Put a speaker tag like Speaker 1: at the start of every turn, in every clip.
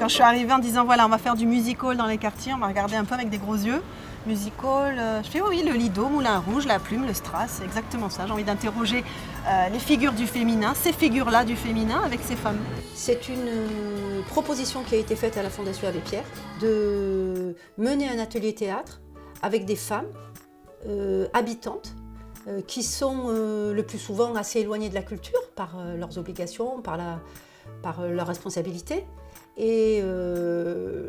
Speaker 1: quand je suis arrivée en disant voilà, on va faire du music-hall dans les quartiers, on m'a regardé un peu avec des gros yeux. Music-hall, je fais oui, le Lido, Moulin Rouge, la Plume, le Strass, c'est exactement ça. J'ai envie d'interroger les figures du féminin, ces figures-là du féminin avec ces femmes.
Speaker 2: C'est une proposition qui a été faite à la Fondation Abbé Pierre de mener un atelier théâtre avec des femmes habitantes qui sont le plus souvent assez éloignées de la culture par leurs obligations, par leurs responsabilités. Et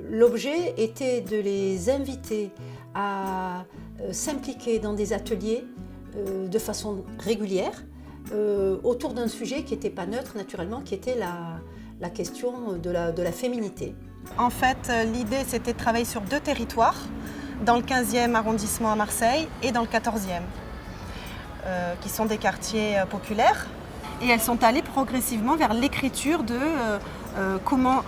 Speaker 2: l'objet était de les inviter à s'impliquer dans des ateliers de façon régulière autour d'un sujet qui n'était pas neutre naturellement, qui était la question de la féminité.
Speaker 1: En fait, l'idée c'était de travailler sur 2 territoires, dans le 15e arrondissement à Marseille et dans le 14e, qui sont des quartiers populaires. Et elles sont allées progressivement vers l'écriture de comment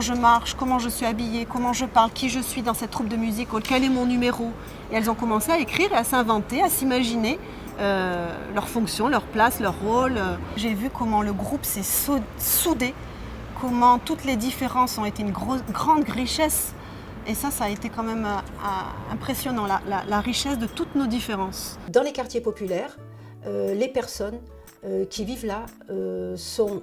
Speaker 1: je marche, comment je suis habillée, comment je parle, qui je suis dans cette troupe de music-hall, quel est mon numéro. Et elles ont commencé à écrire et à s'inventer, à s'imaginer leur fonction, leur place, leur rôle. J'ai vu comment le groupe s'est soudé, comment toutes les différences ont été une grande richesse. Et ça a été quand même impressionnant, la richesse de toutes nos différences.
Speaker 2: Dans les quartiers populaires, les personnes qui vivent là sont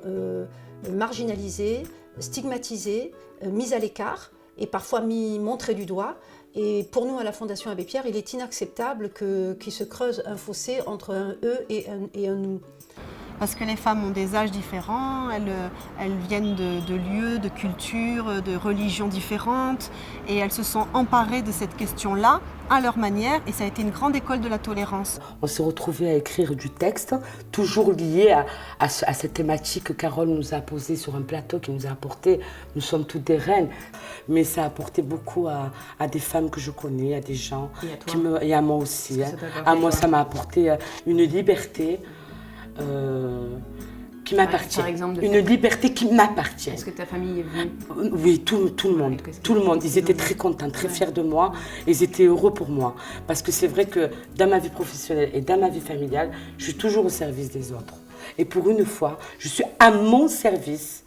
Speaker 2: marginalisées, stigmatisées, mises à l'écart et parfois montrées du doigt. Et pour nous, à la Fondation Abbé Pierre, il est inacceptable qu'il se creuse un fossé entre un eux et un nous.
Speaker 1: Parce que les femmes ont des âges différents, elles viennent de lieux, de cultures, de religions différentes et elles se sont emparées de cette question-là à leur manière et ça a été une grande école de la tolérance.
Speaker 3: On s'est retrouvés à écrire du texte, toujours lié à cette thématique que Carole nous a posée sur un plateau, qui nous a apporté, nous sommes toutes des reines, mais ça a apporté beaucoup à des femmes que je connais, à des gens, et à moi aussi. À moi, ça m'a apporté une liberté. Qui m'appartient. Une liberté qui m'appartient.
Speaker 4: Est-ce que ta famille est venue?
Speaker 3: Oui, tout le monde. Tout le monde. Ils étaient très contents, très fiers de moi. Ils étaient heureux pour moi. Parce que c'est vrai que dans ma vie professionnelle et dans ma vie familiale, je suis toujours au service des autres. Et pour une fois, je suis à mon service.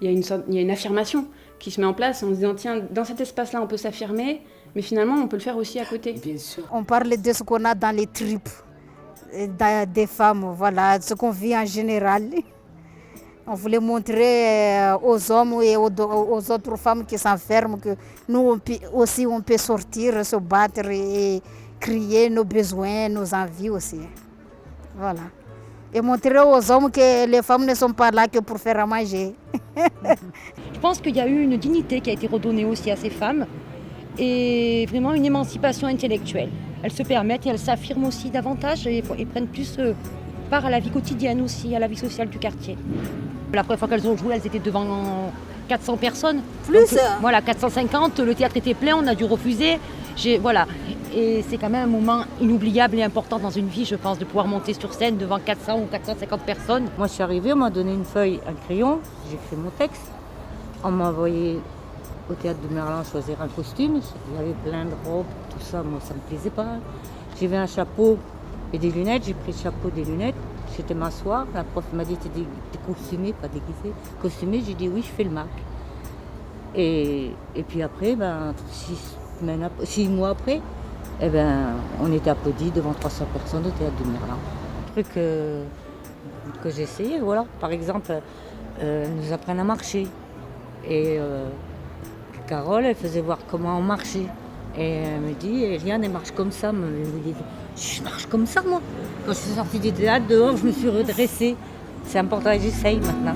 Speaker 4: Il y a une affirmation qui se met en place en se disant tiens, dans cet espace-là, on peut s'affirmer, mais finalement, on peut le faire aussi à côté.
Speaker 3: Bien sûr.
Speaker 5: On parle de ce qu'on a dans les tripes. Des femmes, voilà, ce qu'on vit en général. On voulait montrer aux hommes et aux autres femmes qui s'enferment que nous aussi on peut sortir, se battre et crier nos besoins, nos envies aussi. Voilà. Et montrer aux hommes que les femmes ne sont pas là que pour faire à manger.
Speaker 6: Je pense qu'il y a eu une dignité qui a été redonnée aussi à ces femmes et vraiment une émancipation intellectuelle. Elles se permettent et elles s'affirment aussi davantage et prennent plus part à la vie quotidienne aussi, à la vie sociale du quartier. La première fois qu'elles ont joué, elles étaient devant 400 personnes.
Speaker 5: Plus
Speaker 6: donc, voilà, 450, le théâtre était plein, on a dû refuser. Voilà. Et c'est quand même un moment inoubliable et important dans une vie, je pense, de pouvoir monter sur scène devant 400 ou 450 personnes.
Speaker 7: Moi, je suis arrivée, on m'a donné une feuille, un crayon, j'ai fait mon texte. On m'a envoyé au théâtre de Merlin choisir un costume. Il y avait plein de robes, tout ça, moi ça me plaisait pas. J'ai vu un chapeau et des lunettes, j'ai pris le chapeau, des lunettes, j'étais m'asseoir, la prof m'a dit t'es costumée, pas déguisée. Costumée, j'ai dit oui, je fais le MAC. Et puis après, 6 mois après, on était applaudis devant 300 personnes au théâtre de Merlin. Un truc que j'ai essayé, voilà. Par exemple, nous apprennent à marcher. Et Carole, elle faisait voir comment on marchait. Et elle me dit, Eliane, elle marche comme ça. Elle me dit, je marche comme ça, moi. Quand je suis sortie du théâtre, dehors, je me suis redressée. C'est important et j'essaye maintenant.